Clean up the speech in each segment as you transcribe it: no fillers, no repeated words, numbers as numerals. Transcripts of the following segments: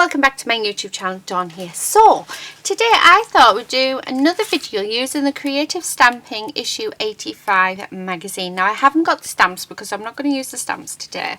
welcome back to my YouTube channel. Dawn here. So today I thought we'd do another video using the Creative Stamping issue 85 magazine. Now I haven't got the stamps because I'm not going to use the stamps today,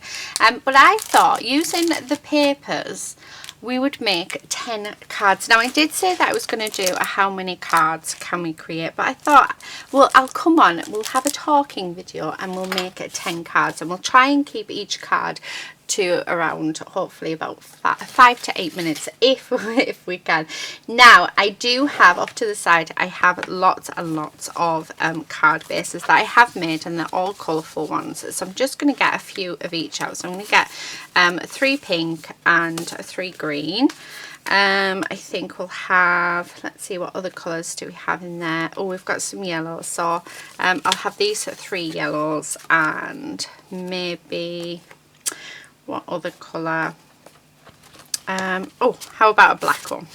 but I thought using the papers we would make 10 cards. Now I did say that I was going to do a how many cards can we create, but I thought, well, we'll have a talking video and we'll make 10 cards, and we'll try and keep each card to around hopefully about 5 to 8 minutes if we can. Now I do have off to the side, I have lots and lots of card bases that I have made, and they're all colourful ones, so I'm just going to get a few of each out. So I'm going to get 3 pink and 3 green. I think we'll have, let's see, what other colours do we have in there. Oh, we've got some yellow, so I'll have these 3 yellows, and maybe what other colour? Oh, how about a black one?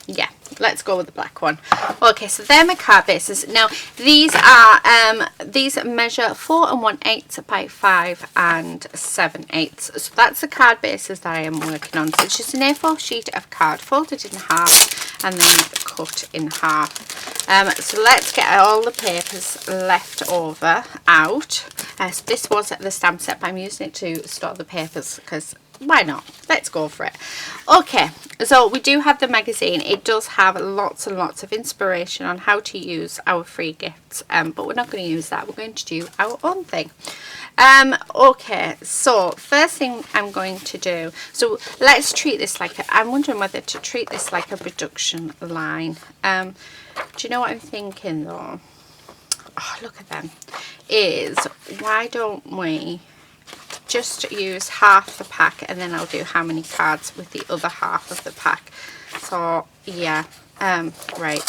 Yeah, let's go with the black one. Okay, so they're my card bases. Now these are these measure 4 1/8 by 5 7/8. So that's the card bases that I am working on. So it's just an A4 sheet of card folded in half and then cut in half. So let's get all the papers left over out. So this was the stamp set, but I'm using it to store the papers because why not? Let's go for it. Okay, so we do have the magazine. It does have lots and lots of inspiration on how to use our free gifts, but we're not going to use that. We're going to do our own thing. Okay, so first thing I'm going to do, so let's treat this like I'm wondering whether to treat this like a production line. Do you know what I'm thinking though? Oh, look at them. Is why don't we just use half the pack, and then I'll do how many cards with the other half of the pack. So yeah, right,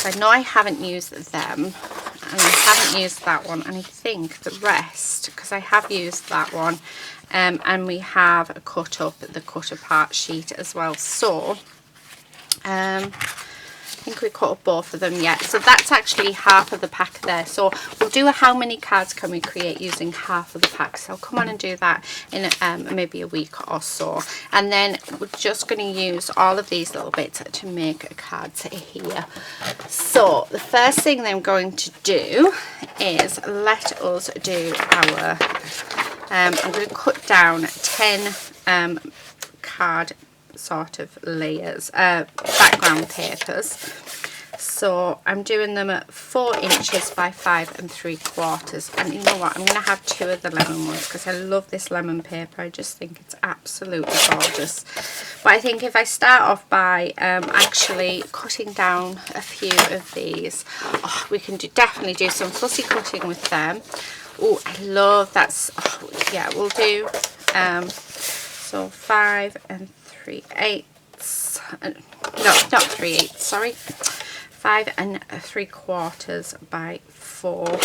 I know I haven't used them, and I haven't used that one, and I think the rest, because I have used that one, and we have cut up the cut apart sheet as well. So I think we cut up both of them, yeah. So that's actually half of the pack there. So we'll do a how many cards can we create using half of the pack. So I'll come on and do that in maybe a week or so. And then we're just going to use all of these little bits to make cards here. So the first thing that I'm going to do is let us do our, I'm going to cut down 10 card sort of layers, background papers. So I'm doing them at 4 inches by 5 3/4, and you know what, I'm going to have 2 of the lemon ones because I love this lemon paper. I just think it's absolutely gorgeous. But I think if I start off by actually cutting down a few of these, oh, we can definitely do some fussy cutting with them. Oh, I love that. Oh, yeah, we'll do so 5 3/8, no, not 3/8, sorry, 5 3/4 by 4.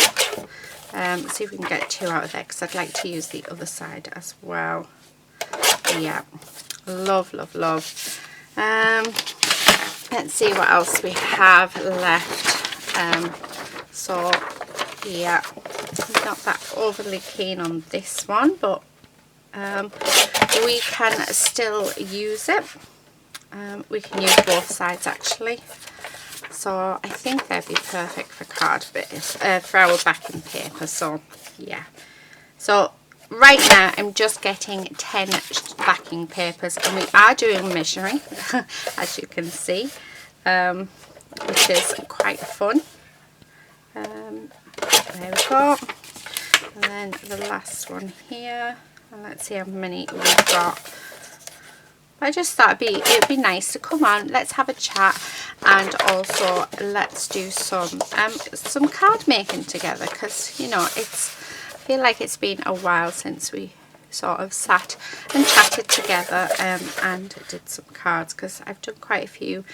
See if we can get 2 out of there, because I'd like to use the other side as well. Yeah, love, love, love. Let's see what else we have left. So yeah, I'm not that overly keen on this one, but we can still use it. We can use both sides actually. So I think they'd be perfect for card base, for our backing paper. So yeah. So right now I'm just getting 10 backing papers, and we are doing measuring, as you can see, which is quite fun. There we go. And then the last one here. And let's see how many we've got. I just thought it'd be nice to come on, let's have a chat, and also let's do some card making together, because you know I feel like it's been a while since we sort of sat and chatted together and did some cards, because I've done quite a few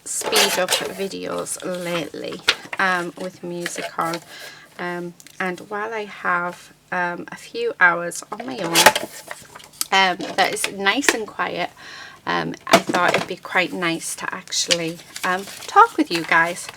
speed up videos lately with music on, and while I have a few hours on my own that is nice and quiet, I thought it'd be quite nice to actually talk with you guys.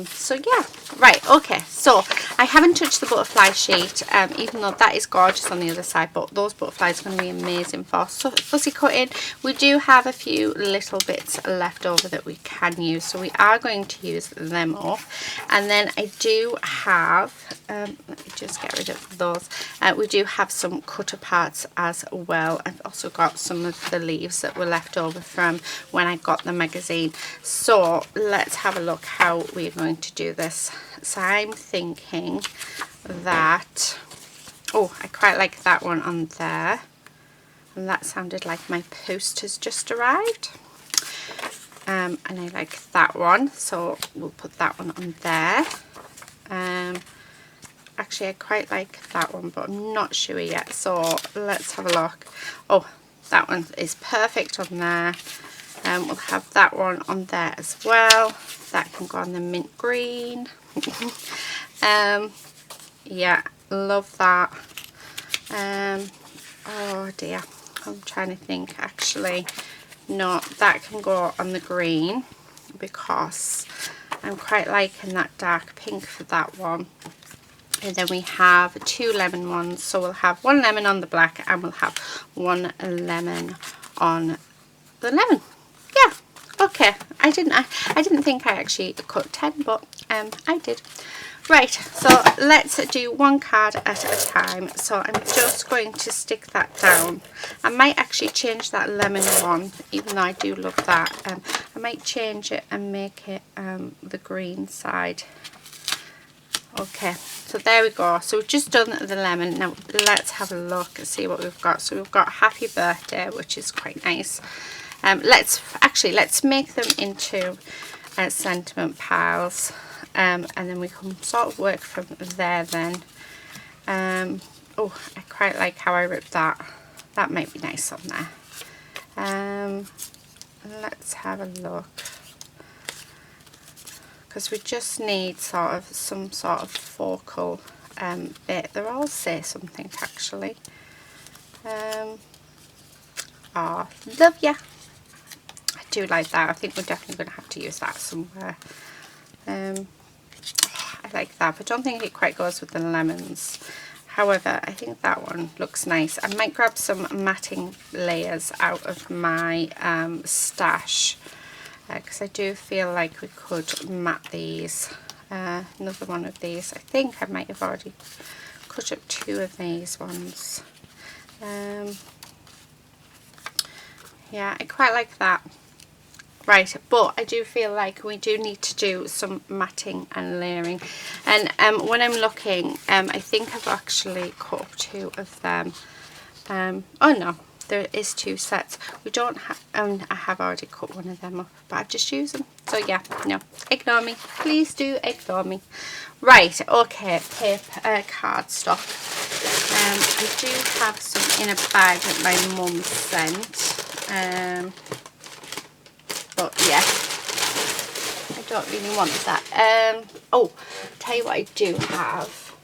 So yeah, right, okay, so I haven't touched the butterfly sheet, even though that is gorgeous on the other side, but those butterflies are going to be amazing for fussy cutting. We do have a few little bits left over that we can use, so we are going to use them off. And then I do have, let me just get rid of those, we do have some cutter parts as well. I've also got some of the leaves that were left over from when I got the magazine. So let's have a look how we're going to do this. So I'm thinking that, oh, I quite like that one on there, and that sounded like my post has just arrived. And I like that one, so we'll put that one on there. Actually I quite like that one, but I'm not sure yet, so let's have a look. Oh, that one is perfect on there. We'll have that one on there as well. That can go on the mint green. Yeah, love that. Oh dear, I'm trying to think. Actually, no, that can go on the green because I'm quite liking that dark pink for that one. And then we have 2 lemon ones, so we'll have 1 lemon on the black and we'll have 1 lemon on the lemon. Yeah, okay. I didn't think I actually cut 10, but I did. Right, so let's do one card at a time. So I'm just going to stick that down. I might actually change that lemon one, even though I do love that. I might change it and make it the green side. Okay, so there we go. So we've just done the lemon. Now let's have a look and see what we've got. So we've got happy birthday, which is quite nice. Let's make them into sentiment piles, and then we can sort of work from there then. Oh, I quite like how I ripped that. That might be nice on there. Let's have a look, because we just need sort of some sort of focal bit. They all say something actually. Oh, love ya. I do like that. I think we're definitely going to have to use that somewhere. I like that, but I don't think it quite goes with the lemons. However, I think that one looks nice. I might grab some matting layers out of my stash, because I do feel like we could mat these. Another one of these. I think I might have already cut up 2 of these ones. Yeah, I quite like that. Right, but I do feel like we do need to do some matting and layering. And when I'm looking, I think I've actually cut up 2 of them. Oh no, there is 2 sets. We don't have, I have already cut one of them up, but I've just used them. So yeah, no, ignore me. Please do ignore me. Right, okay, paper, cardstock. I do have some in a bag that my mum sent. But yeah, I don't really want that. Oh, tell you what I do have.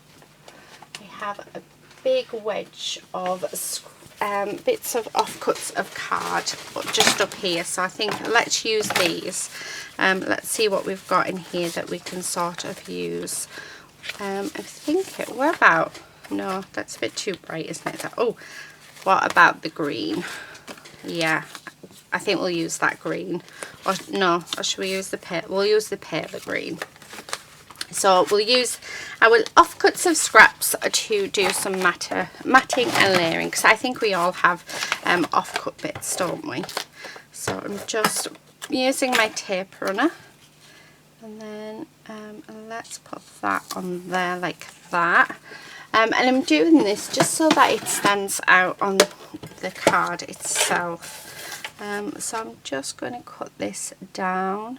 I have a big wedge of bits of offcuts of card, but just up here. So I think let's use these. Let's see what we've got in here that we can sort of use. I think what about? No, that's a bit too bright, isn't it? Oh, what about the green? Yeah, I think we'll use that green. Or no, or should we use the paper? We'll use the paper green. So we'll use our offcuts of scraps to do some matting and layering, because I think we all have offcut bits, don't we? So I'm just using my tape runner, and then let's put that on there like that. And I'm doing this just so that it stands out on the card itself. So I'm just going to cut this down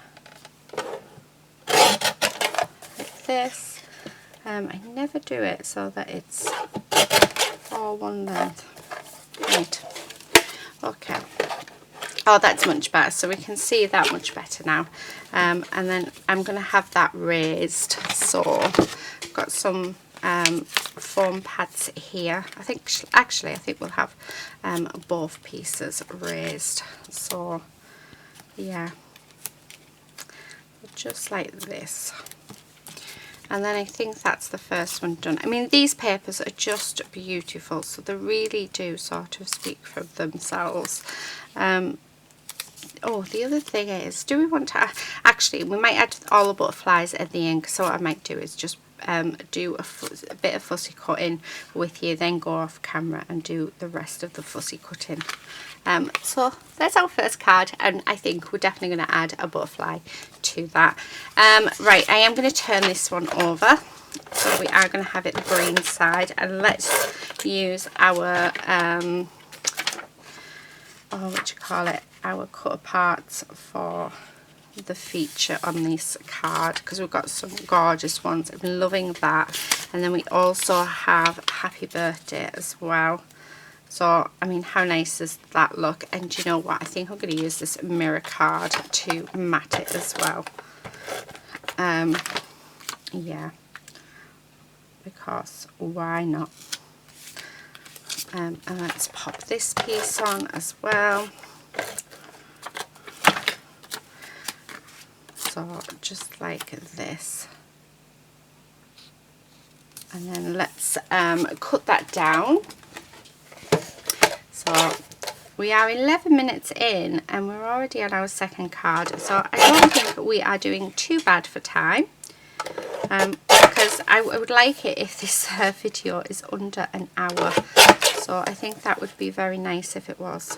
like this. I never do it so that it's all one length. Right. Okay. Oh, that's much better. So we can see that much better now. And then I'm going to have that raised. So I've got some foam pads here. I think we'll have both pieces raised. So yeah, just like this. And then I think that's the first one done. I mean, these papers are just beautiful, so they really do sort of speak for themselves. Oh, the other thing is, do we want to actually, we might add all the butterflies at the end. So what I might do is just do a bit of fussy cutting with you, then go off camera and do the rest of the fussy cutting. So that's our first card, and I think we're definitely going to add a butterfly to that. Right, I am going to turn this one over, so we are going to have it the green side, and let's use our our cut parts for the feature on this card, because we've got some gorgeous ones. I'm loving that. And then we also have happy birthday as well. So I mean, how nice does that look? And do you know what, I think I'm going to use this mirror card to mat it as well. Yeah, because why not? And let's pop this piece on as well. So just like this, and then let's cut that down. So we are 11 minutes in and we're already on our second card, so I don't think we are doing too bad for time, because I would like it if this video is under an hour. So I think that would be very nice if it was.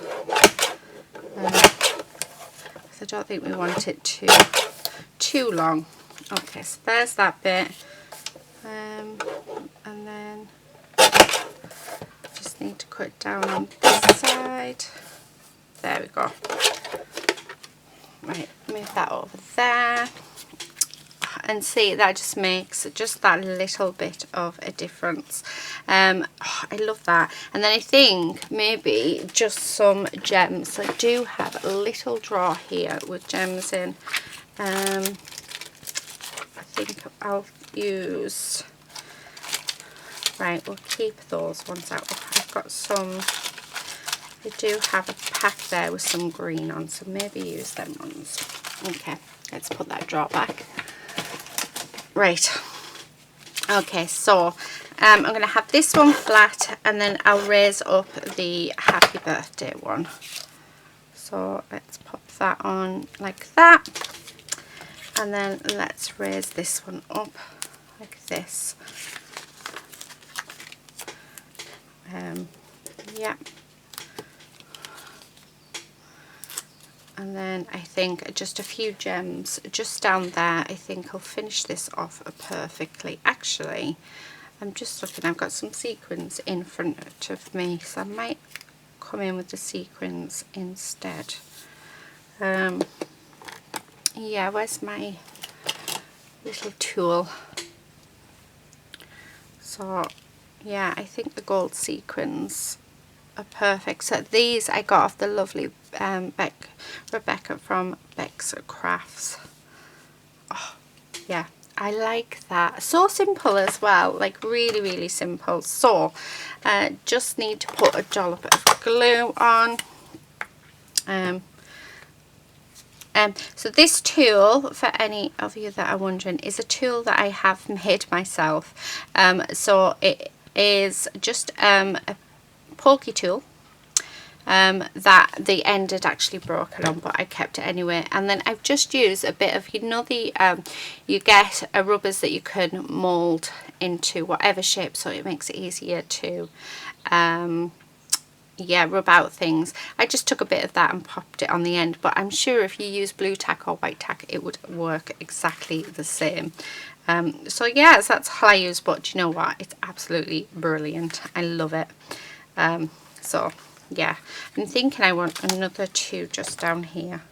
I don't think we want it too long. Okay, so there's that bit, and then just need to cut it down on this side. There we go. Right, move that over there, and see, that just makes just that little bit of a difference. I love that. And then I think maybe just some gems. I do have a little drawer here with gems in. I think I'll use, right, we'll keep those ones out. I've got some, I do have a pack there with some green on, so maybe use them ones. Okay, let's put that drawer back. Right, okay, so I'm going to have this one flat, and then I'll raise up the happy birthday one. So let's pop that on like that. And then let's raise this one up like this. Yeah. And then I think just a few gems just down there. I think I'll finish this off perfectly. Actually, I'm just looking, I've got some sequins in front of me, so I might come in with the sequins instead. Yeah, where's my little tool? So yeah, I think the gold sequins are perfect. So these I got off the lovely Rebecca from Beck's Crafts. Oh yeah, I like that. So simple as well, like really, really simple. So just need to put a dollop of glue on. So this tool, for any of you that are wondering, is a tool that I have made myself. So it is just a pokey tool that the end had actually broken on, but I kept it anyway. And then I've just used a bit of, you know, the you get rubbers that you can mould into whatever shape, so it makes it easier to yeah, rub out things. I just took a bit of that and popped it on the end, but I'm sure if you use blue tack or white tack it would work exactly the same. So yeah, so that's all I use, but you know what, it's absolutely brilliant. I love it. So yeah, I'm thinking I want another two just down here,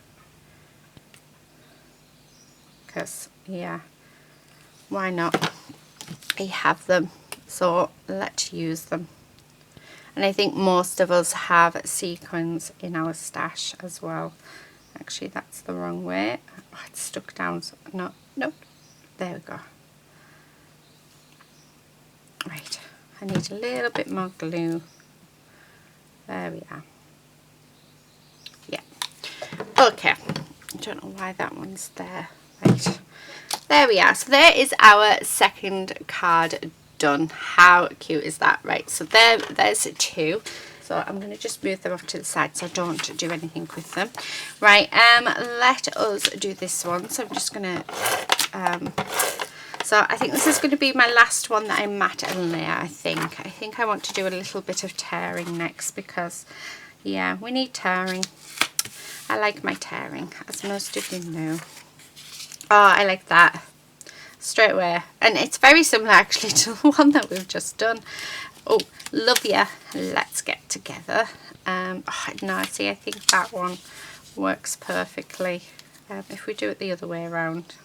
because yeah, why not? I have them, so let's use them. And I think most of us have sequins in our stash as well. Actually, that's the wrong way. Oh, it's stuck down. So no, there we go. Right, I need a little bit more glue. There we are. Yeah. Okay. I don't know why that one's there like Right, there we are. So there is our second card done. How cute is that? Right, so there's 2. So I'm going to just move them off to the side so I don't do anything with them. Right, let us do this one. So I'm just going to, so I think this is going to be my last one that I matte and layer, I think I want to do a little bit of tearing next because, yeah, we need tearing. I like my tearing, as most of you know. Oh, I like that. Straight away. And it's very similar actually to the one that we've just done. Oh, love ya. Let's get together. Oh, no, see, I think that one works perfectly. If we do it the other way around,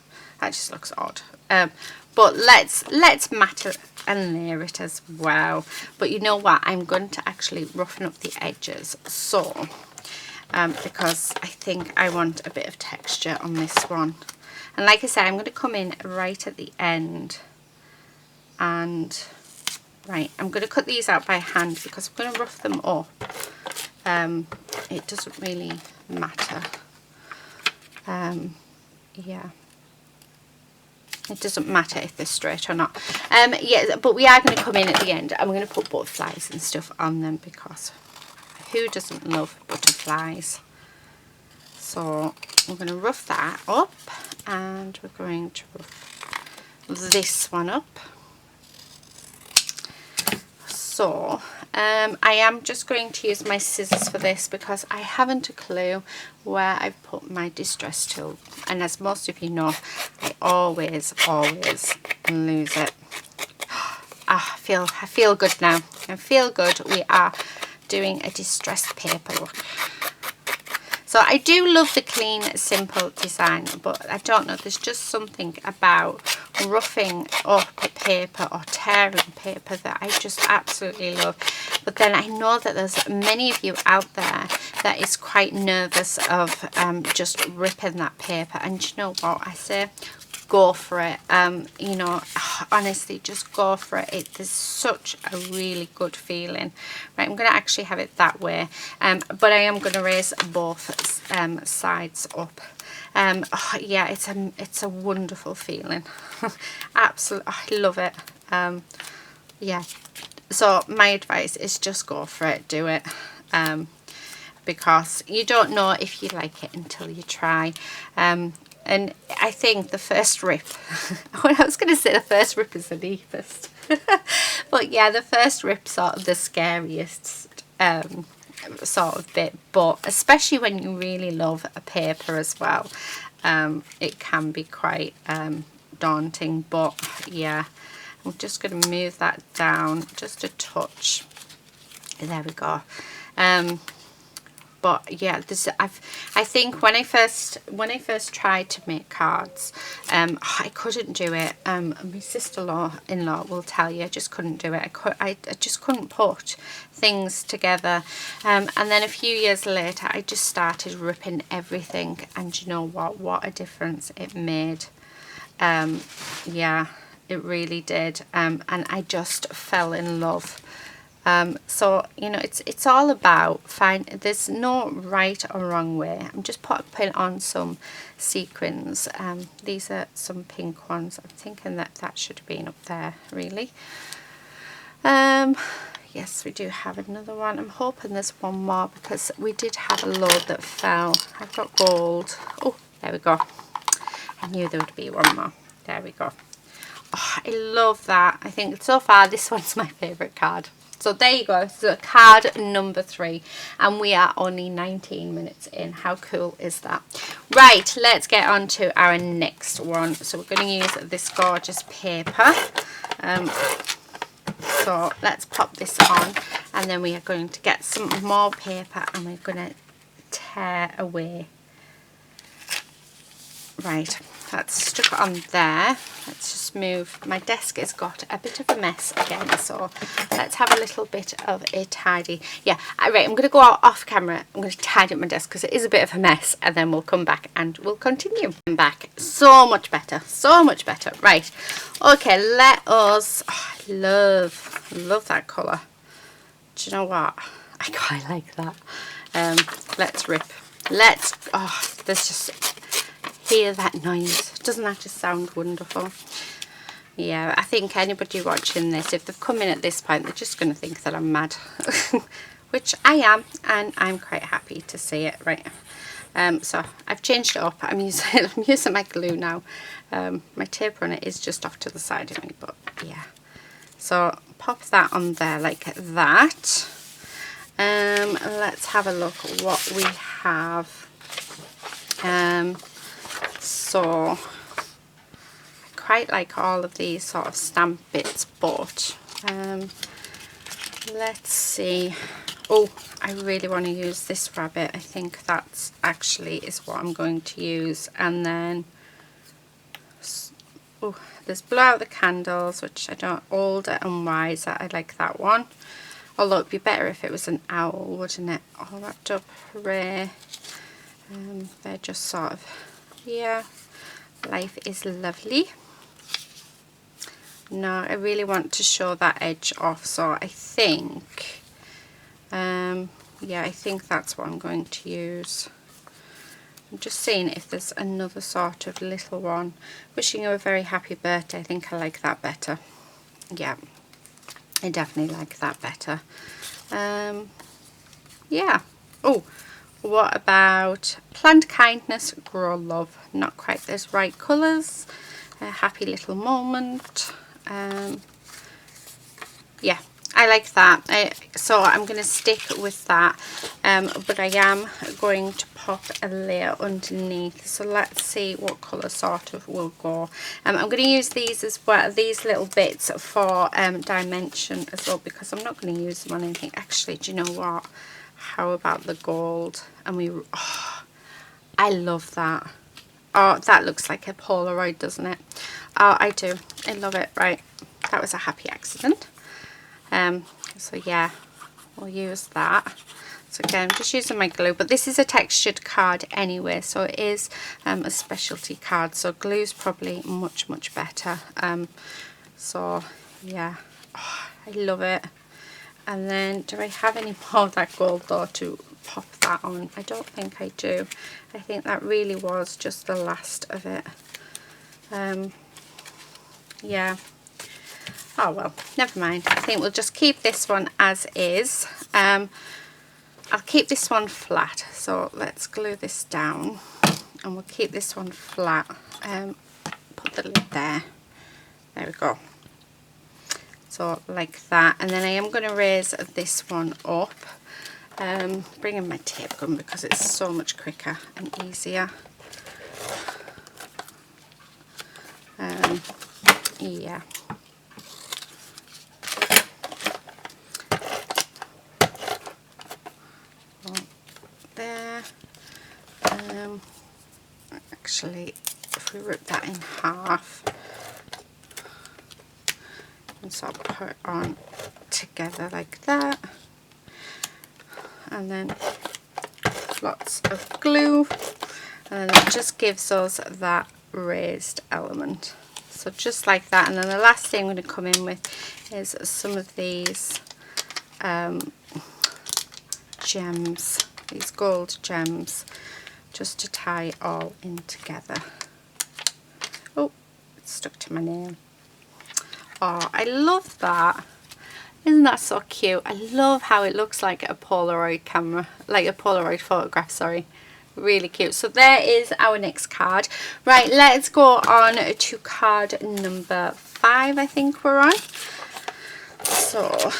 that just looks odd. But let's matte it and layer it as well. But you know what? I'm going to actually roughen up the edges. So, because I think I want a bit of texture on this one. And like I said, I'm going to come in right at the end. And, right, I'm going to cut these out by hand because I'm going to rough them up. It doesn't really matter. Yeah. It doesn't matter if they're straight or not. Yeah, but we are going to come in at the end. I'm going to put butterflies and stuff on them because who doesn't love butterflies? So we're going to rough that up and we're going to rough this one up. So I am just going to use my scissors for this because I haven't a clue where I've put my distress tool, and as most of you know, I always lose it. I feel good now. I feel good. We are doing a distressed paper look. So I do love the clean, simple design, but I don't know, there's just something about roughing up paper or tearing paper that I just absolutely love. But then I know that there's many of you out there that is quite nervous of just ripping that paper. And you know what I say? Go for it. You know, honestly, just go for it. There's such a really good feeling. Right, I'm going to actually have it that way, but I am going to raise both sides up. Oh, yeah, it's a wonderful feeling. Absolutely, I love it. Yeah, so my advice is just go for it, do it. Because you don't know if you like it until you try. And I think the first rip, I was going to say the first rip is the deepest. But yeah, the first rip's sort of the scariest sort of bit. But especially when you really love a paper as well, it can be quite daunting. But yeah, I'm just going to move that down just a touch. There we go. But yeah, I think when I first tried to make cards, I couldn't do it. My sister-in-law will tell you I just couldn't do it. I just couldn't put things together. And then a few years later, I just started ripping everything, and you know what a difference it made. Yeah, it really did. And I just fell in love. So you know, it's all about there's no right or wrong way. I'm just putting on some sequins. These are some pink ones. I'm thinking that should have been up there really. Yes, we do have another one. I'm hoping there's one more because we did have a load that fell. I've got gold. Oh, there we go. I knew there would be one more. There we go. Oh, I love that. I think so far this one's my favourite card. So there you go, so card number 3, and we are only 19 minutes in. How cool is that? Right, let's get on to our next one. So we're going to use this gorgeous paper. So let's pop this on, and then we are going to get some more paper and we're going to tear away. Right, that's stuck on there. Let's just move. My desk has got a bit of a mess again, so let's have a little bit of a tidy. Yeah, right, I'm going to go out off camera. I'm going to tidy up my desk because it is a bit of a mess, and then we'll come back and we'll continue. I'm back. So much better. So much better. Right. Okay, let us... Oh, I love that colour. Do you know what? I quite like that. Let's rip. Oh, there's just... hear that noise? Doesn't that just sound wonderful? Yeah, I think anybody watching this, if they've come in at this point, they're just going to think that I'm mad. Which I am, and I'm quite happy to see it. Right, so I've changed it up. I'm using my glue now. My tape runner is just off to the side of me, but yeah. So pop that on there like that. Let's have a look at what we have. So I quite like all of these sort of stamp bits, but let's see. Oh, I really want to use this rabbit. I think that's actually is what I'm going to use. And then, oh, there's blow out the candles, which I don't, older and wiser. I like that one. Although it'd be better if it was an owl, wouldn't it? All wrapped up rare. They're just sort of, yeah, life is lovely. No, I really want to show that edge off, so I think, yeah, I think that's what I'm going to use. I'm just seeing if there's another sort of little one. Wishing you a very happy birthday. I think I like that better. Yeah, I definitely like that better. Yeah. Oh, what about Plant Kindness, Grow Love? Not quite those right colours. A happy little moment. Yeah, I like that. So I'm going to stick with that, but I am going to pop a layer underneath. So let's see what colour sort of will go. I'm going to use these as well, these little bits for dimension as well, because I'm not going to use them on anything. Actually, do you know what? How about the gold? And oh, I love that. Oh, that looks like a Polaroid, doesn't it? Oh, I do. I love it. Right, that was a happy accident. So yeah, we'll use that. So again, I'm just using my glue, but this is a textured card anyway, so it is a specialty card, so glue's probably much better. So yeah, oh, I love it. And then do I have any more of that gold though to pop that on? I don't think I do. I think that really was just the last of it. Yeah. Oh well, never mind. I think we'll just keep this one as is. I'll keep this one flat. So let's glue this down and we'll keep this one flat. Put the lid there. There we go. So like that. And then I am going to raise this one up. Bring in my tape gun because it's so much quicker and easier. Yeah. There. Actually, if we rip that in half and sort of put it on together like that, and then lots of glue, and it just gives us that raised element. So just like that. And then the last thing I'm going to come in with is some of these gems, these gold gems, just to tie it all in together. Oh, it's stuck to my nail. Oh, I love that. Isn't that so cute? I love how it looks like a Polaroid camera, like a Polaroid photograph, sorry. Really cute. So there is our next card. Right, let's go on to card number 5, I think we're on. So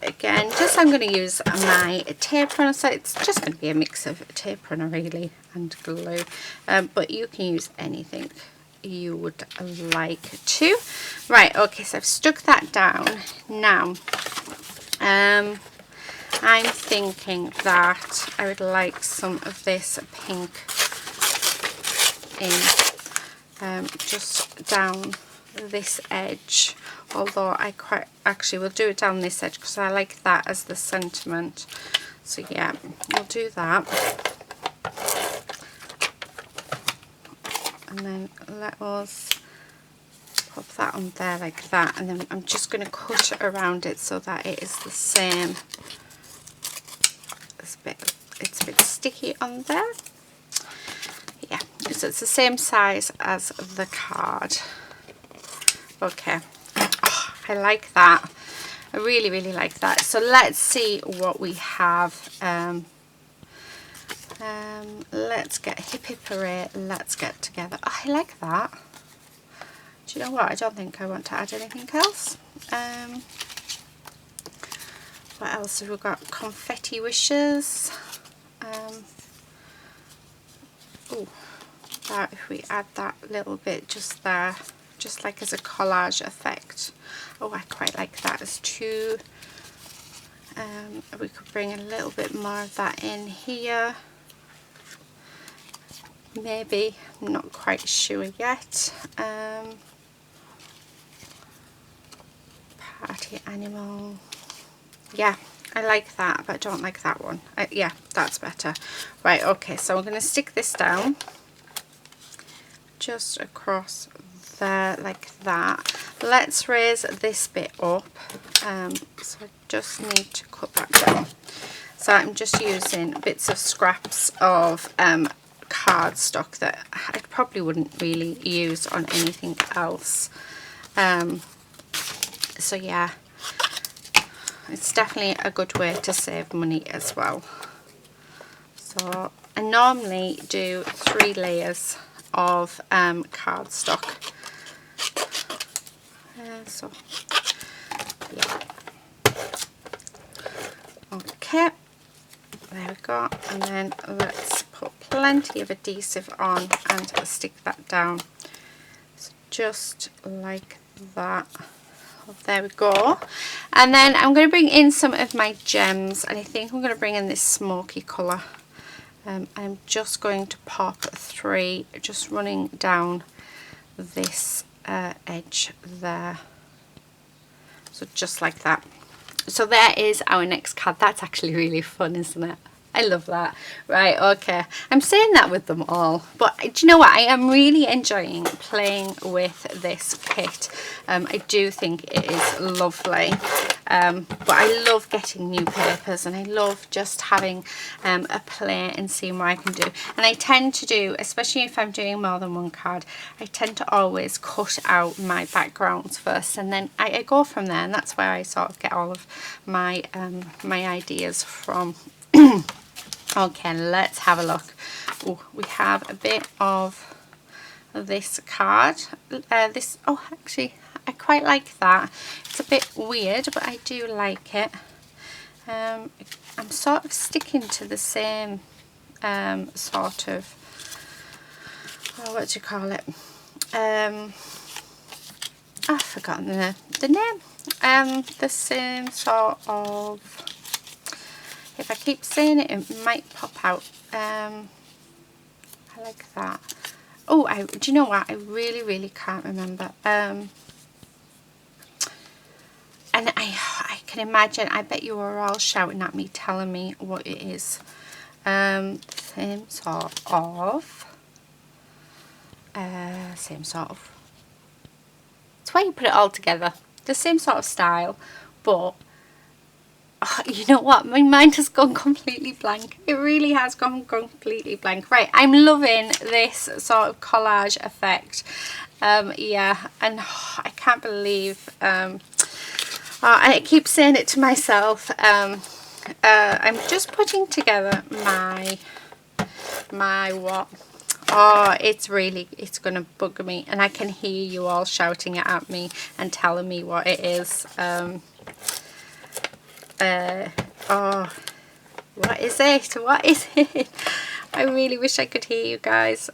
again, just I'm going to use my tape runner. So it's just going to be a mix of tape runner really and glue, but you can use anything you would like to. Right, okay, so I've stuck that down. Now I'm thinking that I would like some of this pink in just down this edge, although I quite actually will do it down this edge because I like that as the sentiment. So yeah, we'll do that. And then let us pop that on there like that, and then I'm just going to cut around it so that it is the same. It's a bit sticky on there. Yeah, so it's the same size as the card. Okay, oh, I like that. I really, really like that. So let's see what we have. Let's get hip hip hooray, let's get together. Oh, I like that. Do you know what? I don't think I want to add anything else. What else have we got? Confetti wishes. Oh, that if we add that little bit just there, just like as a collage effect. Oh, I quite like that as two. We could bring a little bit more of that in here. Maybe, I'm not quite sure yet. Party animal. Yeah, I like that, but I don't like that one. Yeah, that's better. Right, okay, so I'm going to stick this down just across there like that. Let's raise this bit up. So I just need to cut that down. So I'm just using bits of scraps of cardstock that I probably wouldn't really use on anything else. So yeah, it's definitely a good way to save money as well. So I normally do 3 layers of cardstock. So yeah, okay, there we go. And then let's put plenty of adhesive on and stick that down. So just like that. There we go. And then I'm going to bring in some of my gems, and I think I'm going to bring in this smoky colour. I'm just going to pop 3 just running down this edge there. So just like that. So there is our next card. That's actually really fun, isn't it? I love that. Right, okay. I'm saying that with them all. But do you know what? I am really enjoying playing with this kit. I do think it is lovely. But I love getting new papers, and I love just having a play and seeing what I can do. And I tend to do, especially if I'm doing more than one card, I tend to always cut out my backgrounds first, and then I go from there. And that's where I sort of get all of my my ideas from. Okay, let's have a look. Oh, we have a bit of this card. Oh, actually, I quite like that. It's a bit weird, but I do like it. I'm sort of sticking to the same sort of, what do you call it? I've forgotten the name. The same sort of. If I keep saying it, it might pop out. I like that. Oh, do you know what? I really, really can't remember. And I can imagine, I bet you are all shouting at me, telling me what it is. Same sort of. It's where you put it all together. The same sort of style, but you know what, my mind has gone completely blank. It really has gone completely blank. Right, I'm loving this sort of collage effect. Yeah, and I can't believe I keep saying it to myself. I'm just putting together my what. Oh, it's gonna bug me, and I can hear you all shouting it at me and telling me what it is. Oh, what is it? What is it? I really wish I could hear you guys.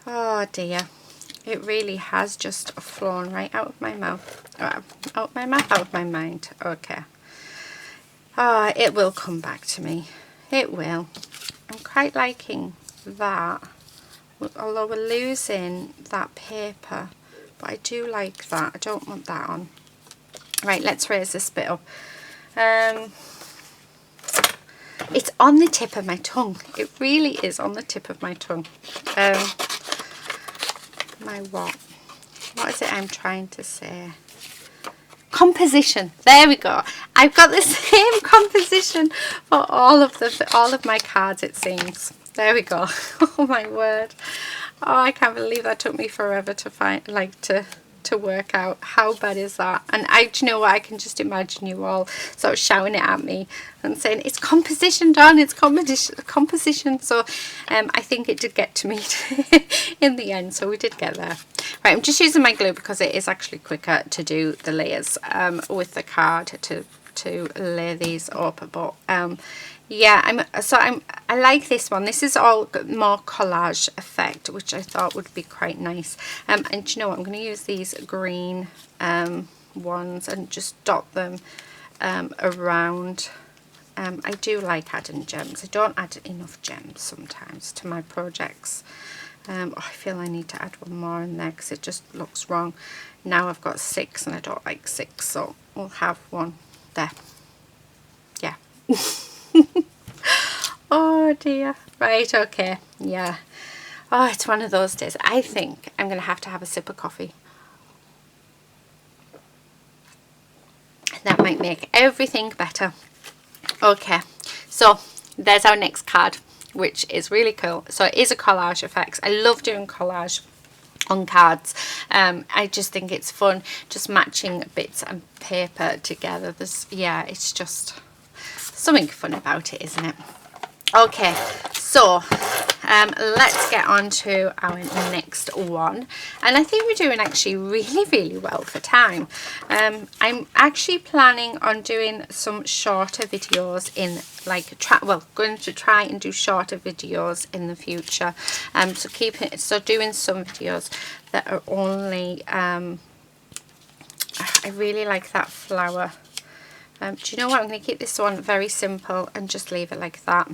Oh dear, it really has just flown right out of my mouth. Out of my mouth, out of my mind. Okay. Oh, it will come back to me. It will. I'm quite liking that, although we're losing that paper, but I do like that. I don't want that on. Right, let's raise this bit up. It's on the tip of my tongue. It really is on the tip of my tongue. My what? What is it I'm trying to say? composition. There we go. I've got the same composition for all of my cards, it seems. There we go. Oh my word. Oh, I can't believe that took me forever to find, like, to work out. How bad is that? And do you know what, I can just imagine you all sort of shouting it at me and saying, it's composition, Dawn, it's composition. So I think it did get to me in the end, so we did get there. Right, I'm just using my glue because it is actually quicker to do the layers with the card to lay these up. But yeah, I like this one. This is all more collage effect, which I thought would be quite nice. And do you know what, I'm going to use these green ones and just dot them around. I do like adding gems. I don't add enough gems sometimes to my projects. I feel I need to add one more in there because it just looks wrong. Now I've got 6 and I don't like 6, so we'll have one there. Yeah. Oh dear. Right, okay. Yeah. Oh, it's one of those days. I think I'm going to have a sip of coffee. That might make everything better. Okay, so there's our next card, which is really cool. So it is a collage effects. I love doing collage on cards. I just think it's fun just matching bits and paper together. Yeah, it's just something fun about it, isn't it? Okay, so let's get on to our next one, and I think we're doing actually really well for time. I'm actually planning on doing some shorter videos in going to try and do shorter videos in the future. So doing some videos that are only I really like that flower. Do you know what, I'm going to keep this one very simple and just leave it like that.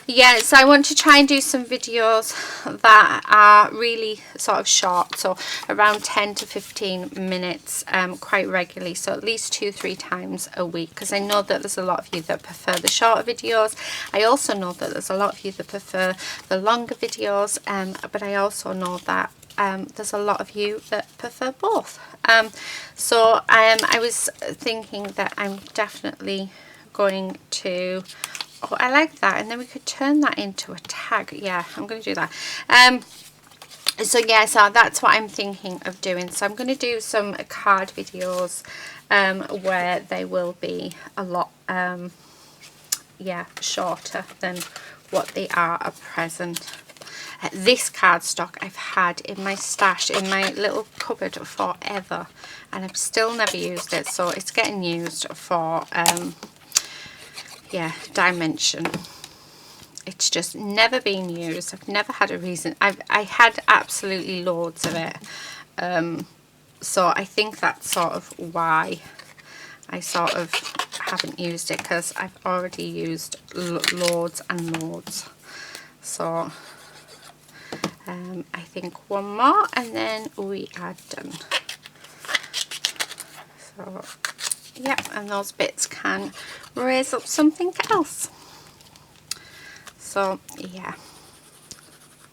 Yeah, so I want to try and do some videos that are really sort of short, so around 10 to 15 minutes quite regularly, so at least 2-3 times a week, because I know that there's a lot of you that prefer the shorter videos. I also know that there's a lot of you that prefer the longer videos, but I also know that there's a lot of you that prefer both. So I was thinking that I'm definitely going to, oh, I like that, and then we could turn that into a tag. Yeah, I'm going to do that. So yeah, so that's what I'm thinking of doing. So I'm going to do some card videos where they will be a lot yeah, shorter than what they are at present. This cardstock I've had in my stash, in my little cupboard forever, and I've still never used it, so it's getting used for yeah, dimension. It's just never been used. I've never had a reason. I had absolutely loads of it, so I think that's sort of why I sort of haven't used it, because I've already used loads and loads. So I think one more and then we are done. So yeah, and those bits can raise up something else. So yeah,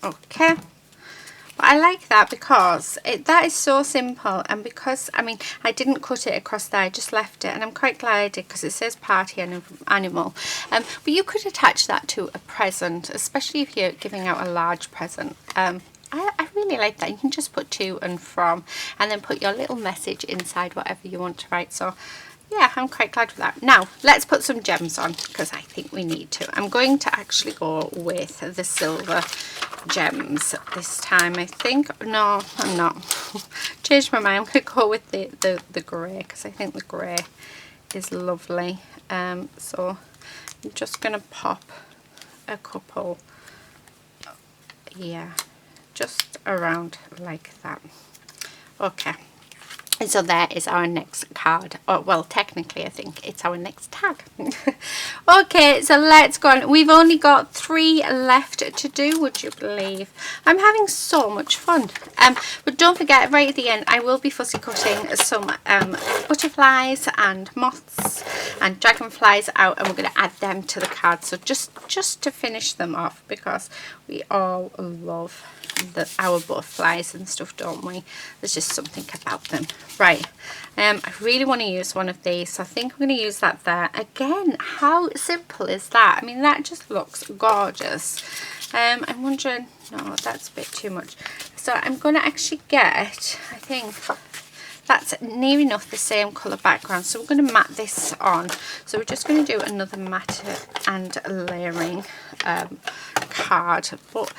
okay. But I like that because that is so simple, and because, I mean, I didn't cut it across there, I just left it, and I'm quite glad I did because it says party animal. But you could attach that to a present, especially if you're giving out a large present. I really like that. You can just put to and from, and then put your little message inside whatever you want to write. So yeah, I'm quite glad with that. Now let's put some gems on, because I think we need to. I'm going to actually go with the silver gems this time, I think. No, I'm not. Changed my mind. I'm going to go with the grey, because I think the grey is lovely. So I'm just going to pop a couple, yeah, just around like that. Okay. And so there is our next card. Oh, well, technically I think it's our next tag. Okay, so let's go on. We've only got 3 left to do, would you believe? I'm having so much fun. But don't forget, right at the end, I will be fussy cutting some butterflies and moths and dragonflies out, and we're going to add them to the card. So just to finish them off, because we all love our butterflies and stuff, don't we? There's just something about them. Right, I really want to use one of these, so I think I'm going to use that there. Again, how simple is that? I mean, that just looks gorgeous. I'm wondering, no, that's a bit too much. So I'm going to actually get, I think that's near enough the same colour background. So we're going to mat this on. So we're just going to do another matte and layering card. But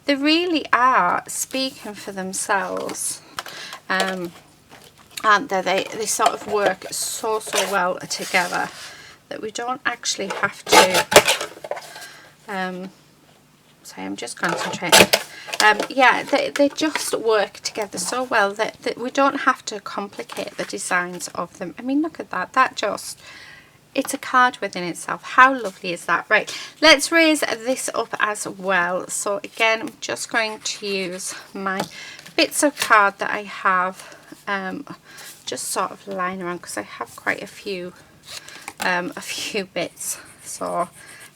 they really are speaking for themselves. Aren't they? They sort of work so well together that we don't actually have to sorry, I'm just concentrating. Yeah, they just work together so well that we don't have to complicate the designs of them. I mean, look at that. That just, it's a card within itself. How lovely is that? Right, let's raise this up as well. So again, I'm just going to use my bits of card that I have, just sort of lying around, because I have quite a few bits. So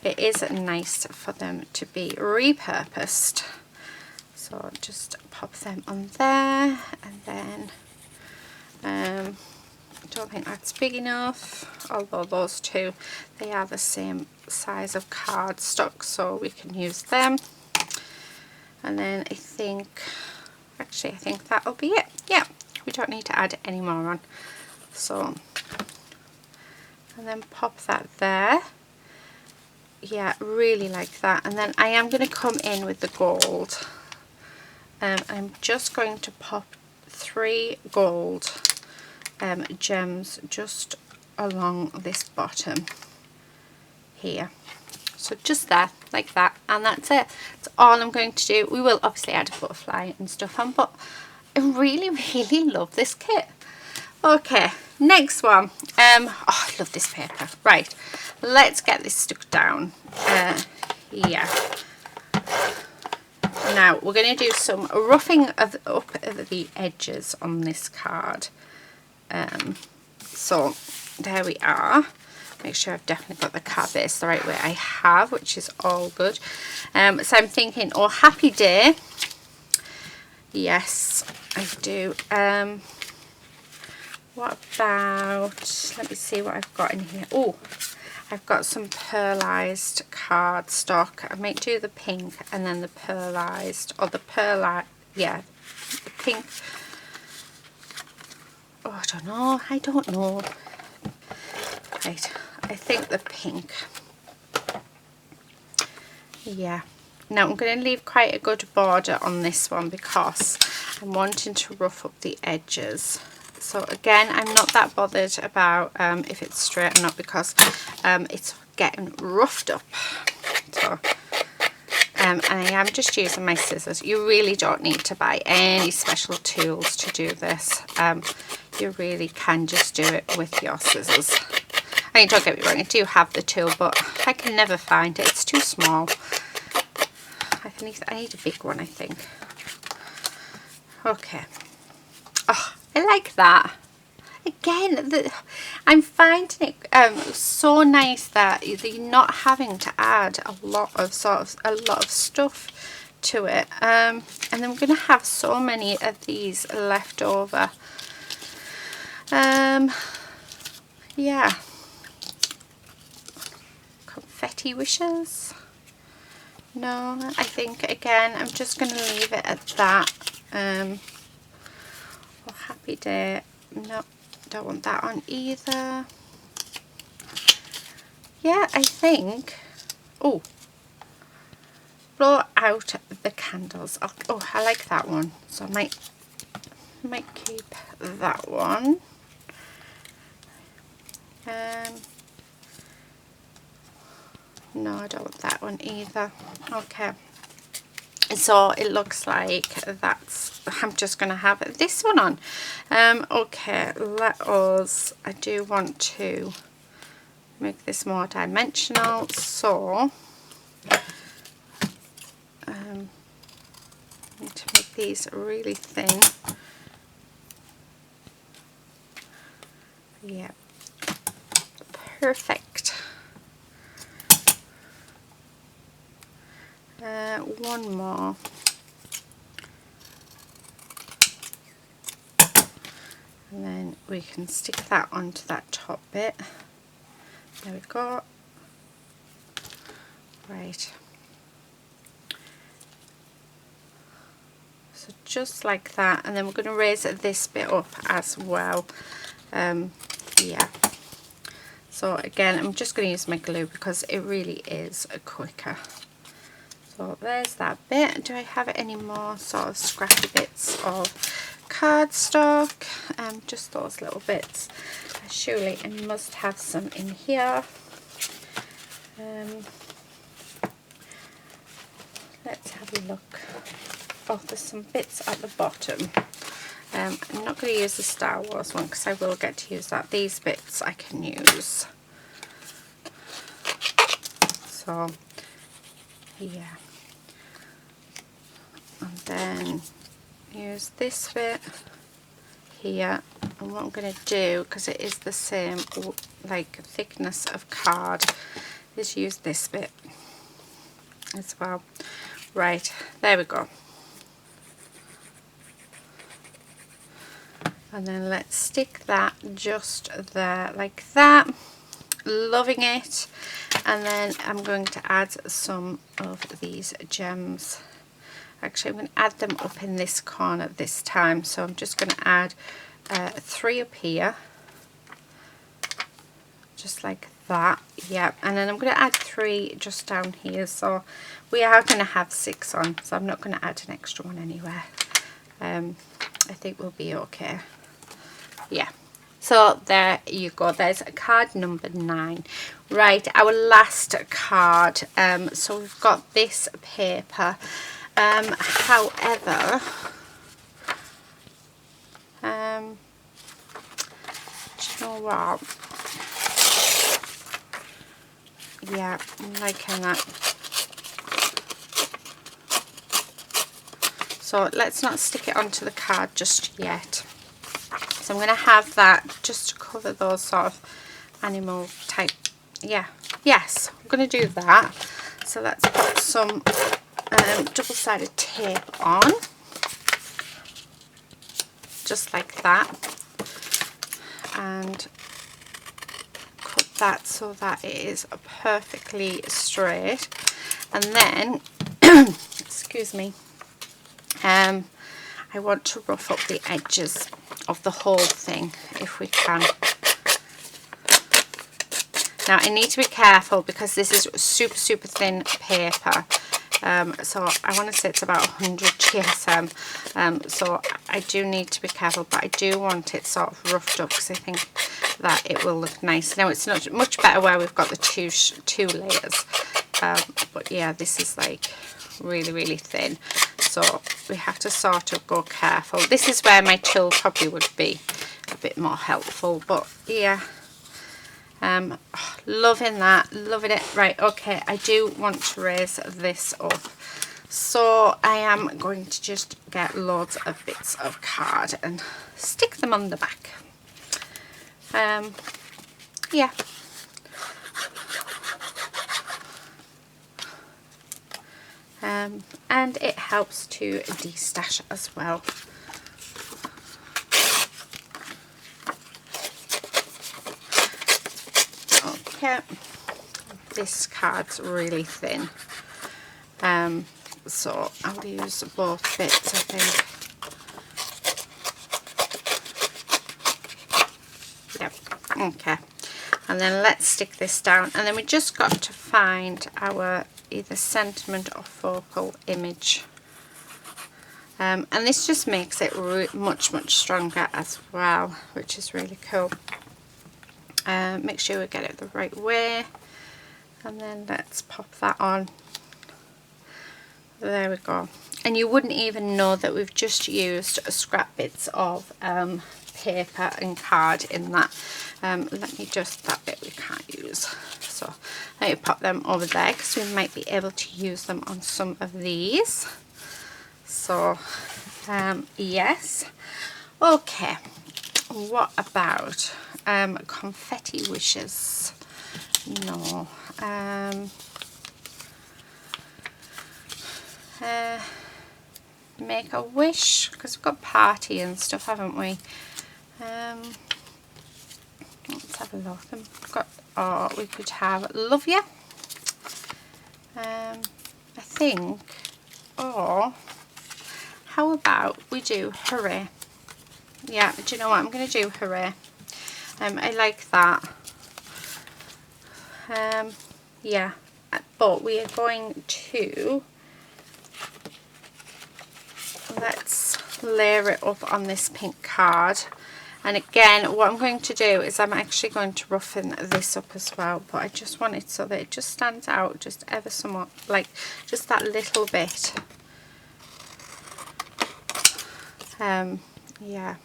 it is nice for them to be repurposed. So just pop them on there, and then I don't think that's big enough, although those two, they are the same size of cardstock, so we can use them. And then I think that'll be it. Yeah, we don't need to add any more on. So, and then pop that there. Yeah, really like that. And then I am going to come in with the gold. I'm just going to pop 3 gold gems just along this bottom here. So just there, like that, and that's it. That's all I'm going to do. We will obviously add a butterfly and stuff on, but I really love this kit. Okay, next one. Oh, I love this paper. Right, let's get this stuck down. Yeah. Now we're going to do some roughing up of the edges on this card. So there we are. Make sure I've definitely got the card base the right way. I have, which is all good. So I'm thinking, oh, happy day. Yes, I do. What about, let me see what I've got in here. Oh, I've got some pearlized cardstock. I might do the pink and then the pearlized, or the yeah, the pink. Oh, I don't know. Right, I think the pink. Yeah. Now I'm going to leave quite a good border on this one because I'm wanting to rough up the edges. So again, I'm not that bothered about if it's straight or not, because it's getting roughed up. So, and I am just using my scissors. You really don't need to buy any special tools to do this. You really can just do it with your scissors. I mean, don't get me wrong, I do have the tool, but I can never find it. It's too small. I need a big one, I think. Okay. Oh, I like that. Again, I'm finding it so nice that you're not having to add a lot of stuff to it. And then we're going to have so many of these left over. Yeah. Confetti wishes. No, I think again I'm just going to leave it at that. Oh, happy day. No, don't want that on either. Yeah, I think. Oh, blow out the candles. Oh, I like that one. So I might keep that one. No, I don't want that one either. Okay. So it looks like I'm just going to have this one on. Okay, I do want to make this more dimensional, so need to make these really thin. Yeah, perfect. One more. then we can stick that onto that top bit. There we go. Right. So just like that, and then we're going to raise this bit up as well. Yeah. So again, I'm just going to use my glue because it really is quicker. So there's that bit. Do I have any more sort of scrappy bits of cardstock? Just those little bits. Surely I must have some in here. Let's have a look. Oh, there's some bits at the bottom. I'm not going to use the Star Wars one because I will get to use that. These bits I can use. So, yeah. And then use this bit here. And what I'm going to do, because it is the same like thickness of card, is use this bit as well. Right, there we go. And then let's stick that just there like that. Loving it. And then I'm going to add some of these gems. Actually, I'm going to add them up in this corner this time. So I'm just going to add 3 up here. Just like that. Yeah. And then I'm going to add 3 just down here. So we are going to have 6 on. So I'm not going to add an extra one anywhere. I think we'll be okay. Yeah. So there you go. There's card number 9. Right, our last card. So we've got this paper. However, do you know what? Yeah, I'm liking that. So let's not stick it onto the card just yet. So I'm going to have that just to cover those sort of animal type. Yeah, yes, I'm going to do that. So let's put some double-sided tape on. Just like that. And cut that so that it is perfectly straight. And then, excuse me, I want to rough up the edges of the whole thing if we can. Now I need to be careful because this is super thin paper. So I want to say it's about 100 GSM. So I do need to be careful, but I do want it sort of roughed up because I think that it will look nice. Now it's not much better where we've got the two layers. But yeah, this is like really thin. So we have to sort of go careful. This is where my tool probably would be a bit more helpful, but yeah. Loving that, loving it. Right, okay, I do want to raise this up. So I am going to just get loads of bits of card and stick them on the back. Yeah. And it helps to de-stash as well. Okay, this card's really thin, so I'll use both bits, I think. Yep, okay, and then let's stick this down, and then we just got to find our either sentiment or focal image, and this just makes it much stronger as well, which is really cool. Make sure we get it the right way, and then let's pop that on. There we go. And you wouldn't even know that we've just used scrap bits of paper and card in that. Let me just, that bit we can't use, so let me pop them over there because we might be able to use them on some of these. So yes, okay, what about confetti wishes? No. Make a wish, because we've got party and stuff, haven't we? Let's have a look. I've got, or we could have love you. I think, or how about we do hooray? Yeah, do you know what? I'm going to do hooray. I like that. Yeah, but we are going to, let's layer it up on this pink card. And again, what I'm going to do is I'm actually going to roughen this up as well, but I just want it so that it just stands out just ever so much, like just that little bit. Yeah.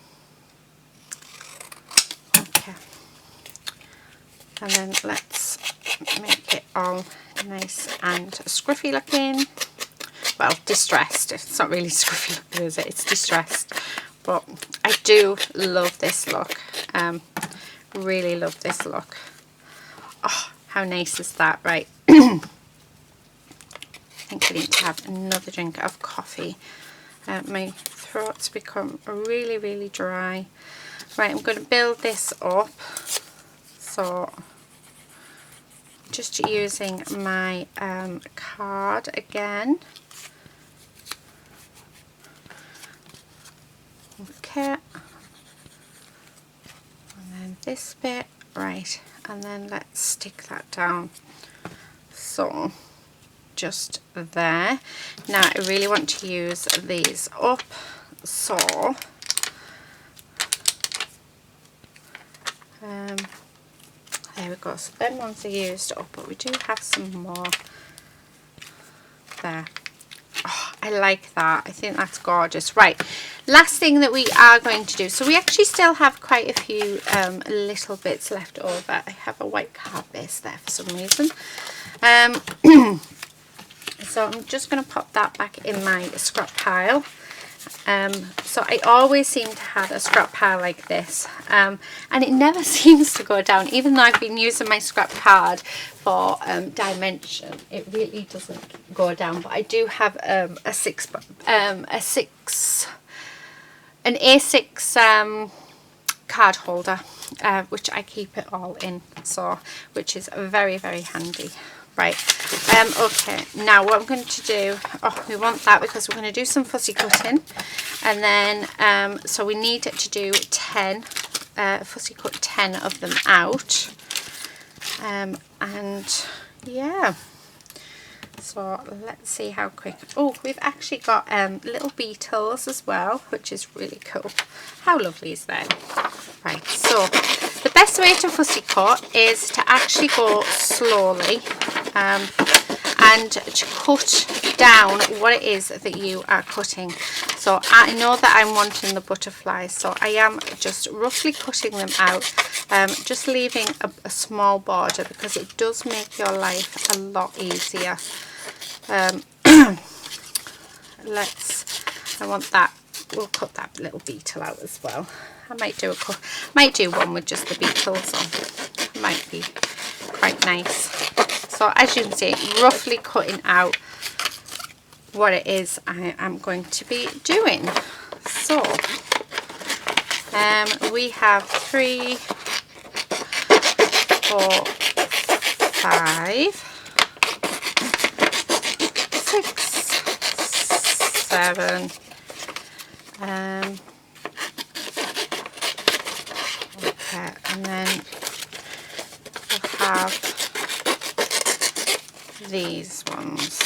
Okay. And then let's make it all nice and scruffy looking. Well, distressed. It's not really scruffy looking, is it? It's distressed. But I do love this look. Really love this look. Oh, how nice is that? Right. I think I need to have another drink of coffee. My throat's become really, really dry. Right, I'm going to build this up. So, just using my card again. Okay. And then this bit, right, and then let's stick that down. So, just there. Now I really want to use these up, so there we go. So them ones are used up, but we do have some more there. Oh, I like that. I think that's gorgeous. Right, last thing that we are going to do, so we actually still have quite a few little bits left over. I have a white card base there for some reason. So I'm just going to pop that back in my scrap pile. So I always seem to have a scrap pile like this, and it never seems to go down, even though I've been using my scrap card for dimension. It really doesn't go down. But I do have an A6 card holder, which I keep it all in, so which is very, very handy. Right, okay, now what I'm going to do, oh, we want that because we're going to do some fussy cutting, and then, so we need to do 10, fussy cut 10 of them out, and yeah, so let's see how quick. Oh, we've actually got little beetles as well, which is really cool. How lovely is that? Right, so the best way to fussy cut is to actually go slowly, and to cut down what it is that you are cutting. So I know that I'm wanting the butterflies, so I am just roughly cutting them out, just leaving a small border, because it does make your life a lot easier. I want that. We'll cut that little beetle out as well. I might do one with just the beetles on. Might be quite nice. So as you can see, roughly cutting out what it is I am going to be doing. So we have 3, 4, 5, 6, 7. Okay, and then we'll have these ones.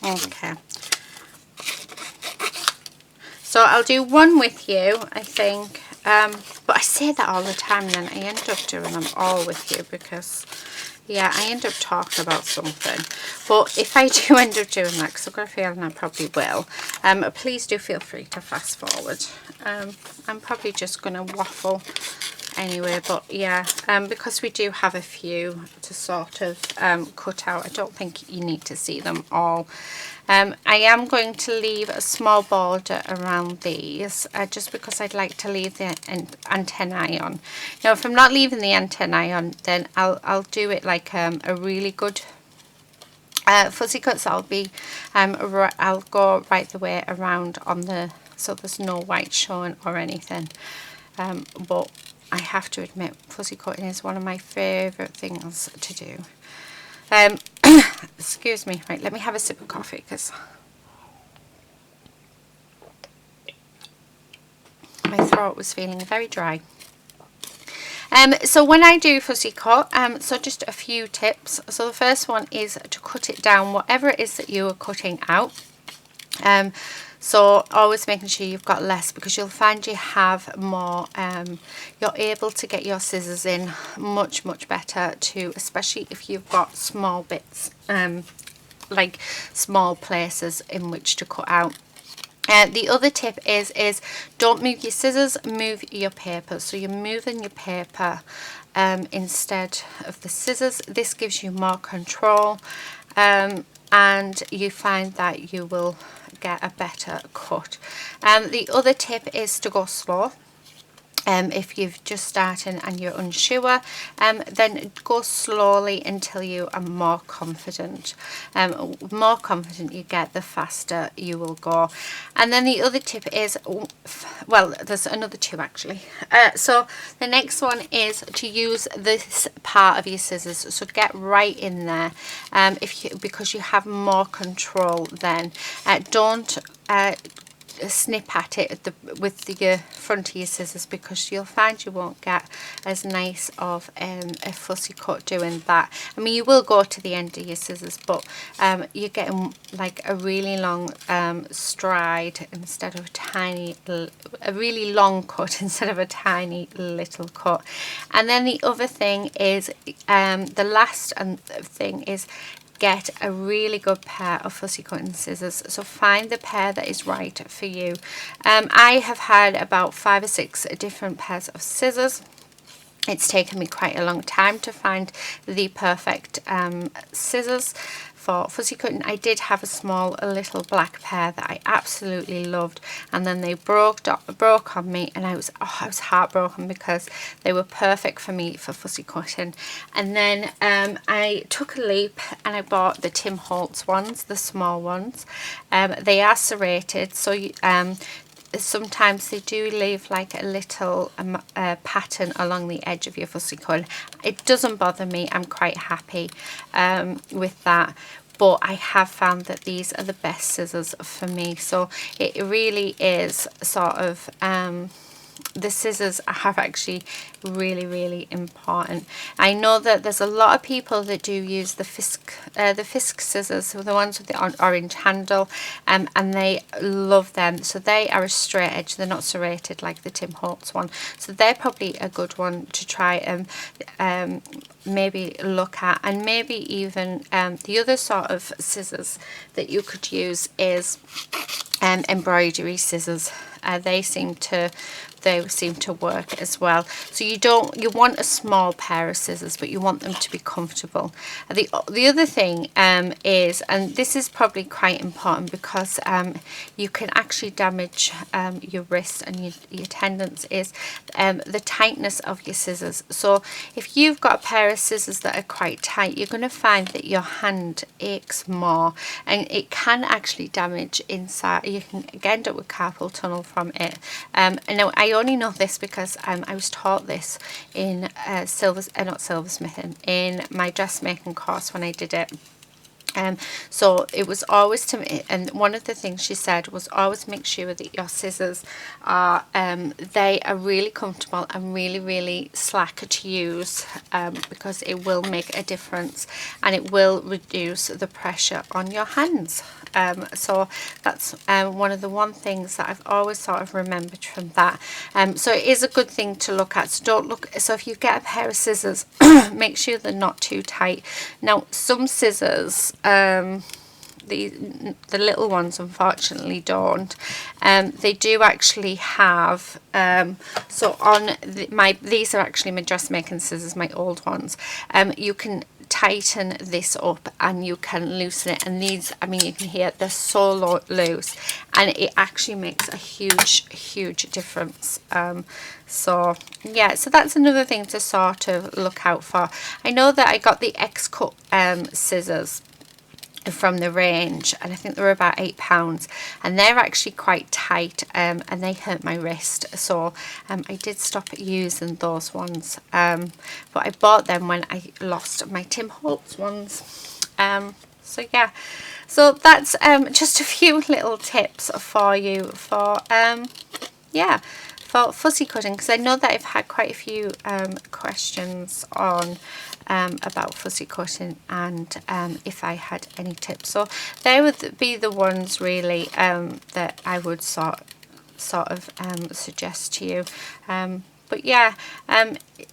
Okay, so I'll do one with you, I think, but I say that all the time, and then I end up doing them all with you, because yeah, I end up talking about something. But if I do end up doing that, because I've got a feeling I probably will, please do feel free to fast forward. I'm probably just going to waffle anyway, but yeah, because we do have a few to sort of cut out, I don't think you need to see them all. I am going to leave a small border around these, just because I'd like to leave the antennae on. Now, if I'm not leaving the antennae on, then I'll do it like a really good fussy cut. So I'll go right the way around on the so there's no white showing or anything. But I have to admit, fussy cutting is one of my favourite things to do. Excuse me, right, let me have a sip of coffee because my throat was feeling very dry. So when I do fussy cut, so just a few tips. So the first one is to cut it down, whatever it is that you are cutting out. So always making sure you've got less, because you'll find you have more, you're able to get your scissors in much better too, especially if you've got small bits, like small places in which to cut out. The other tip is don't move your scissors, move your paper. So you're moving your paper instead of the scissors. This gives you more control, and you find that you will get a better cut. The other tip is to go slow. If you've just started and you're unsure, then go slowly until you are more confident. More confident you get, the faster you will go. And then the other tip is, well, there's another two actually. So the next one is to use this part of your scissors. So get right in there, because you have more control then. Don't snip at it with the front of your scissors, because you'll find you won't get as nice of a fussy cut doing that. I mean, you will go to the end of your scissors, but you're getting like a really long stride instead of a really long cut instead of a tiny little cut. And then the other thing is, the last thing is, get a really good pair of fussy cutting scissors. So find the pair that is right for you. I have had about 5 or 6 different pairs of scissors. It's taken me quite a long time to find the perfect scissors for fussy cutting. I did have a little black pair that I absolutely loved, and then they broke on me, and I was heartbroken, because they were perfect for me for fussy cutting. And then I took a leap and I bought the Tim Holtz ones, the small ones. They are serrated, so sometimes they do leave like a little pattern along the edge of your fussy cut. It doesn't bother me. I'm quite happy with that. But I have found that these are the best scissors for me. So it really is sort of, the scissors are actually really important. I know that there's a lot of people that do use the Fisk scissors, so the ones with the orange handle, and they love them. So they are a straight edge, they're not serrated like the Tim Holtz one. So they're probably a good one to try and maybe look at. And maybe even the other sort of scissors that you could use is embroidery scissors. They seem to work as well. So you want a small pair of scissors, but you want them to be comfortable. The other thing is, and this is probably quite important, because you can actually damage your wrists and your tendons, is the tightness of your scissors. So if you've got a pair of scissors that are quite tight, you're going to find that your hand aches more, and it can actually damage inside. You can end up with carpal tunnel from it. And now I only know this because I was taught this in silversmithing, in my dressmaking course when I did it. So it was always to me, and one of the things she said was always make sure that your scissors are they are really comfortable and really slack to use, because it will make a difference and it will reduce the pressure on your hands. So that's one of the things that I've always sort of remembered from that. So it is a good thing to look at. So if you get a pair of scissors, make sure they're not too tight. Now some scissors, the little ones unfortunately don't. They do actually have, so on these are actually my dressmaking scissors, my old ones. You can tighten this up and you can loosen it, and these, I mean, you can hear they're so loose, and it actually makes a huge difference. So yeah, so that's another thing to sort of look out for. I know that I got the X-Cut scissors, from the range, and I think they were about £8, and they're actually quite tight, and they hurt my wrist, so I did stop using those ones, but I bought them when I lost my Tim Holtz ones. So yeah, so that's just a few little tips for you for yeah, for fussy cutting, because I know that I've had quite a few questions on about fussy cutting, and if I had any tips. So they would be the ones really that I would sort of suggest to you. But yeah,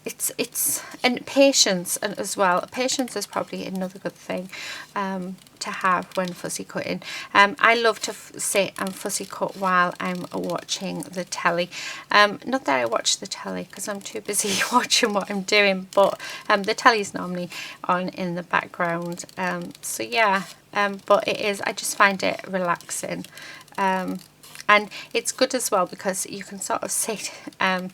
it's and patience, and as well, patience is probably another good thing to have when fussy cutting. I love to sit and fussy cut while I'm watching the telly. Not that I watch the telly because I'm too busy watching what I'm doing, but the telly's normally on in the background. So yeah, but it is, I just find it relaxing. And it's good as well because you can sort of sit and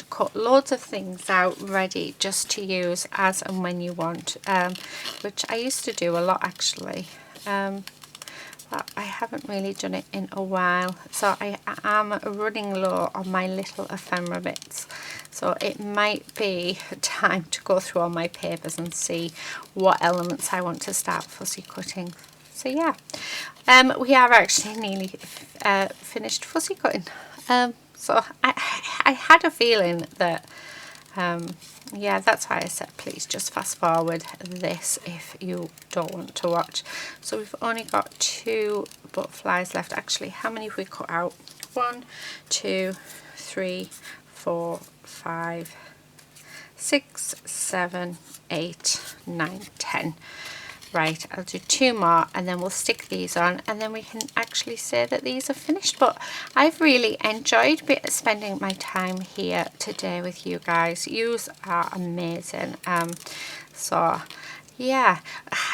cut loads of things out ready just to use as and when you want, which I used to do a lot actually, but I haven't really done it in a while. So I am running low on my little ephemera bits, so it might be time to go through all my papers and see what elements I want to start fussy cutting. So yeah, we are actually nearly finished fussy cutting. So I had a feeling that, yeah, that's why I said please just fast forward this if you don't want to watch. So we've only got 2 butterflies left. Actually, how many have we cut out? 1, 2, 3, 4, 5, 6, 7, 8, 9, 10. Right, I'll do 2 more and then we'll stick these on, and then we can actually say that these are finished. But I've really enjoyed spending my time here today with you guys. Yous are amazing. So yeah,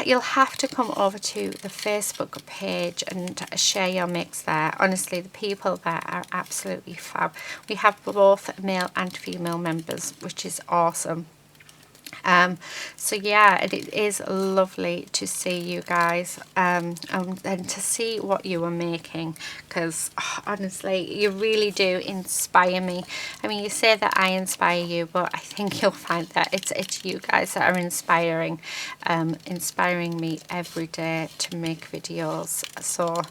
you'll have to come over to the Facebook page and share your mix there. Honestly, the people there are absolutely fab. We have both male and female members, which is awesome. So yeah, and it is lovely to see you guys and to see what you are making, because honestly you really do inspire me. I mean, you say that I inspire you, but I think you'll find that it's you guys that are inspiring me every day to make videos. So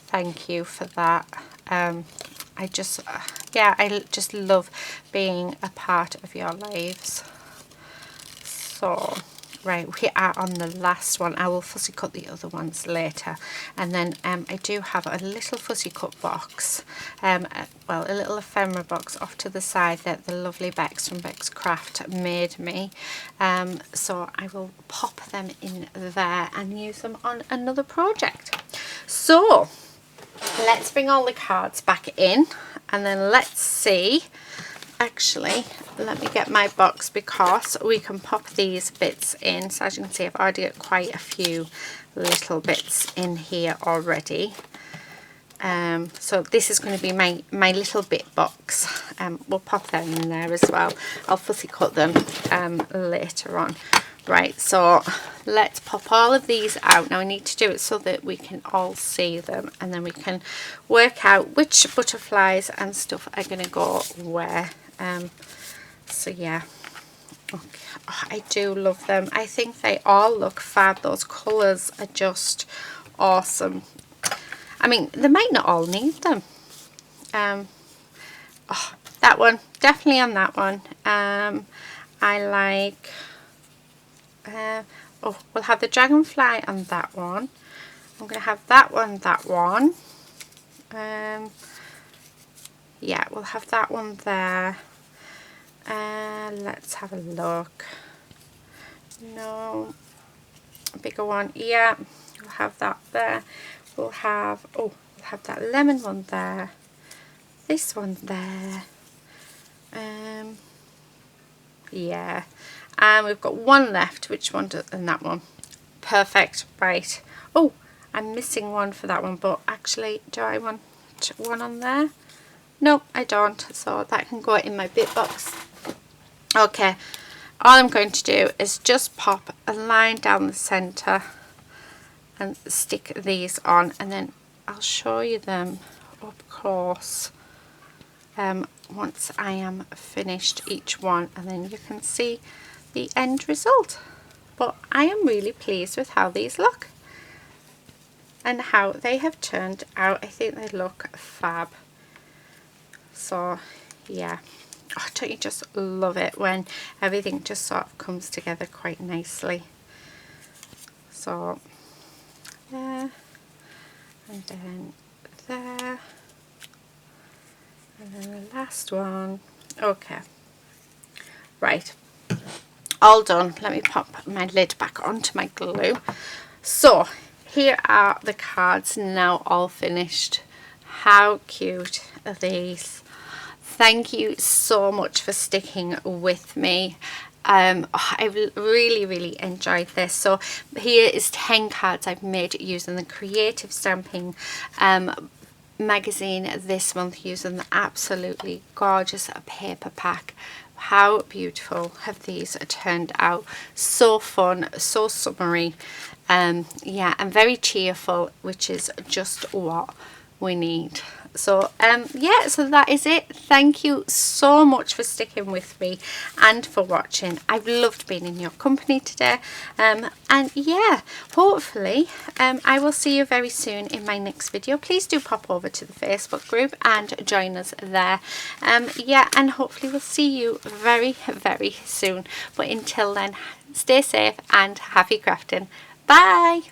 thank you for that. I just love being a part of your lives. So, right, we are on the last one. I will fussy cut the other ones later. And then I do have a little fussy cut box, well, a little ephemera box off to the side that the lovely Bex from Bex Craft made me. So I will pop them in there and use them on another project. So, let's bring all the cards back in, and then let's see. Actually, let me get my box because we can pop these bits in. So as you can see, I've already got quite a few little bits in here already. So this is going to be my little bit box. We'll pop them in there as well. I'll fussy cut them later on. Right, so let's pop all of these out. Now I need to do it so that we can all see them, and then we can work out which butterflies and stuff are going to go where. So yeah, okay. Oh, I do love them. I think they all look fab. Those colours are just awesome. I mean, they might not all need them. Oh, that one, definitely on that one. I like, oh, we'll have the dragonfly on that one. I'm going to have that one. Yeah, we'll have that one there. Let's have a look. No, a bigger one. Yeah, we'll have that there. We'll have, oh, we'll have that lemon one there. This one there. Yeah, and we've got one left. Which one? And that one. Perfect. Right. Oh, I'm missing one for that one, but actually, do I want one on there? Nope, I don't. So that can go in my bit box. Okay, all I'm going to do is just pop a line down the centre and stick these on, and then I'll show you them up close once I am finished each one, and then you can see the end result. But I am really pleased with how these look and how they have turned out. I think they look fab. So yeah, oh, don't you just love it when everything just sort of comes together quite nicely. So there, and then there, and then the last one. Okay, right, all done. Let me pop my lid back onto my glue. So here are the cards now, all finished. How cute are these? Thank you so much for sticking with me. I've really enjoyed this. So here is 10 cards I've made using the Creative Stamping magazine this month, using the absolutely gorgeous paper pack. How beautiful have these turned out? So fun, so summery, yeah, and very cheerful, which is just what we need. So yeah, so that is it. Thank you so much for sticking with me and for watching. I've loved being in your company today, and yeah, hopefully I will see you very soon in my next video. Please do pop over to the Facebook group and join us there. Yeah, and hopefully we'll see you very soon. But until then, stay safe and happy crafting. Bye.